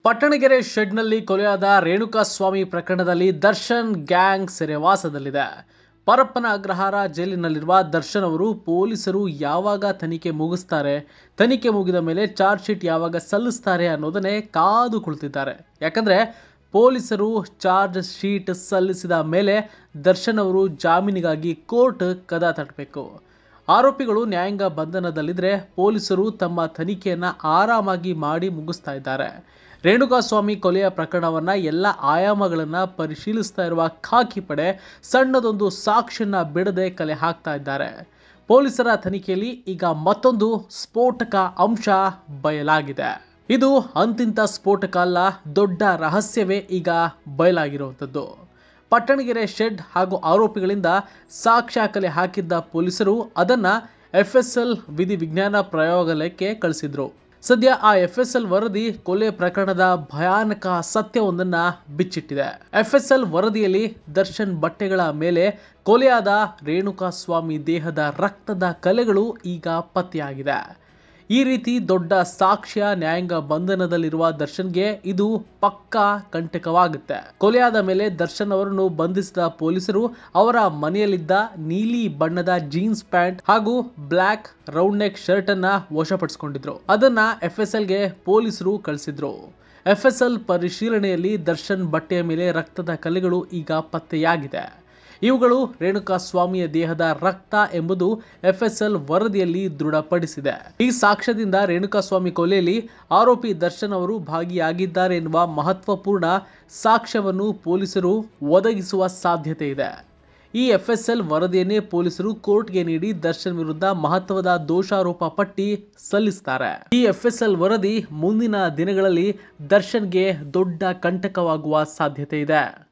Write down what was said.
ಪಟ್ಟಣಗೆರೆ ಶೆಡ್ನಲ್ಲಿ ಕೊಲೆಯಾದ ರೇಣುಕಾಸ್ವಾಮಿ ಪ್ರಕರಣದಲ್ಲಿ ದರ್ಶನ್ ಗ್ಯಾಂಗ್ ಸೆರೆವಾಸದಲ್ಲಿದೆ. ಪರಪ್ಪನ ಅಗ್ರಹಾರ ಜೈಲಿನಲ್ಲಿರುವ ದರ್ಶನ್ ಅವರು ಪೊಲೀಸರು ಯಾವಾಗ ತನಿಖೆ ಮುಗಿಸ್ತಾರೆ, ತನಿಖೆ ಮುಗಿದ ಮೇಲೆ ಚಾರ್ಜ್ ಶೀಟ್ ಯಾವಾಗ ಸಲ್ಲಿಸ್ತಾರೆ ಅನ್ನೋದನ್ನೇ ಕಾದು ಕುಳಿತಿದ್ದಾರೆ. ಯಾಕಂದ್ರೆ ಪೊಲೀಸರು ಚಾರ್ಜ್ ಶೀಟ್ ಸಲ್ಲಿಸಿದ ಮೇಲೆ ದರ್ಶನ್ ಅವರು ಜಾಮೀನಿಗಾಗಿ ಕೋರ್ಟ್ ಕದ ತಟ್ಟಬೇಕು. ಆರೋಪಿಗಳು ನ್ಯಾಯಾಂಗ ಬಂಧನದಲ್ಲಿದ್ದರೆ ಪೊಲೀಸರು ತಮ್ಮ ತನಿಖೆಯನ್ನ ಆರಾಮಾಗಿ ಮಾಡಿ ಮುಗಿಸ್ತಾ ಇದ್ದಾರೆ. ರೇಣುಕಾಸ್ವಾಮಿ ಕೊಲೆಯ ಪ್ರಕರಣವನ್ನ ಎಲ್ಲ ಆಯಾಮಗಳನ್ನ ಪರಿಶೀಲಿಸ್ತಾ ಇರುವ ಖಾಕಿ ಪಡೆ ಸಣ್ಣದೊಂದು ಸಾಕ್ಷಿಯನ್ನ ಬಿಡದೆ ಕಲೆ ಹಾಕ್ತಾ ಇದ್ದಾರೆ. ಪೊಲೀಸರ ತನಿಖೆಯಲ್ಲಿ ಈಗ ಮತ್ತೊಂದು ಸ್ಫೋಟಕ ಅಂಶ ಬಯಲಾಗಿದೆ. ಇದು ಅಂತಿಂತ ಸ್ಫೋಟಕ ಅಲ್ಲ, ದೊಡ್ಡ ರಹಸ್ಯವೇ ಈಗ ಬಯಲಾಗಿರುವಂಥದ್ದು. ಪಟ್ಟಣಗೆರೆ ಶೆಡ್ ಹಾಗೂ ಆರೋಪಿಗಳಿಂದ ಸಾಕ್ಷ್ಯ ಕಲೆ ಹಾಕಿದ್ದ ಪೊಲೀಸರು ಅದನ್ನ FSL ವಿಧಿ ವಿಜ್ಞಾನ ಪ್ರಯೋಗಾಲಯಕ್ಕೆ ಕಳಿಸಿದ್ರು. ಸದ್ಯ ಆ FSL ವರದಿ ಕೊಲೆ ಪ್ರಕರಣದ ಭಯಾನಕ ಸತ್ಯವೊಂದನ್ನ ಬಿಚ್ಚಿಟ್ಟಿದೆ. FSL ವರದಿಯಲ್ಲಿ ದರ್ಶನ್ ಬಟ್ಟೆಗಳ ಮೇಲೆ ಕೊಲೆಯಾದ ರೇಣುಕಾಸ್ವಾಮಿ ದೇಹದ ರಕ್ತದ ಕಲೆಗಳು ಈಗ ಪತ್ತೆಯಾಗಿದೆ. ಈ ರೀತಿ ದೊಡ್ಡ ಸಾಕ್ಷ್ಯ ನ್ಯಾಯಾಂಗ ಬಂಧನದಲ್ಲಿರುವ ದರ್ಶನ್ಗೆ ಇದು ಪಕ್ಕಾ ಕಂಟಕವಾಗುತ್ತೆ. ಕೊಲೆಯಾದ ಮೇಲೆ ದರ್ಶನ್ ಅವರನ್ನು ಬಂಧಿಸಿದ ಪೊಲೀಸರು ಅವರ ಮನೆಯಲ್ಲಿದ್ದ ನೀಲಿ ಬಣ್ಣದ ಜೀನ್ಸ್ ಪ್ಯಾಂಟ್ ಹಾಗೂ ಬ್ಲಾಕ್ ರೌಂಡ್ ನೆಕ್ ಶರ್ಟ್ ಅನ್ನ ವಶಪಡಿಸಿಕೊಂಡಿದ್ರು. ಅದನ್ನ FSLಗೆ ಪೊಲೀಸರು ಕಳಿಸಿದ್ರು. FSL ಪರಿಶೀಲನೆಯಲ್ಲಿ ದರ್ಶನ್ ಬಟ್ಟೆಯ ಮೇಲೆ ರಕ್ತದ ಕಲೆಗಳು ಈಗ ಪತ್ತೆಯಾಗಿದೆ. ಇವುಗಳು ರೇಣುಕಾಸ್ವಾಮಿಯ ದೇಹದ ರಕ್ತ ಎಂಬುದು FSL ವರದಿಯಲ್ಲಿ ದೃಢಪಡಿಸಿದೆ. ಈ ಸಾಕ್ಷ್ಯದಿಂದ ರೇಣುಕಾಸ್ವಾಮಿ ಕೊಲೆಯಲ್ಲಿ ಆರೋಪಿ ದರ್ಶನ್ ಅವರು ಭಾಗಿಯಾಗಿದ್ದಾರೆ ಎನ್ನುವ ಮಹತ್ವಪೂರ್ಣ ಸಾಕ್ಷ್ಯವನ್ನು ಪೊಲೀಸರು ಒದಗಿಸುವ ಸಾಧ್ಯತೆ ಇದೆ. ಈ FSL ವರದಿಯನ್ನೇ ಪೊಲೀಸರು ಕೋರ್ಟ್ಗೆ ನೀಡಿ ದರ್ಶನ್ ವಿರುದ್ಧ ಮಹತ್ವದ ದೋಷಾರೋಪ ಪಟ್ಟಿ ಸಲ್ಲಿಸುತ್ತಾರೆ. ಈ FSL ವರದಿ ಮುಂದಿನ ದಿನಗಳಲ್ಲಿ ದರ್ಶನ್ಗೆ ದೊಡ್ಡ ಕಂಟಕವಾಗುವ ಸಾಧ್ಯತೆ ಇದೆ.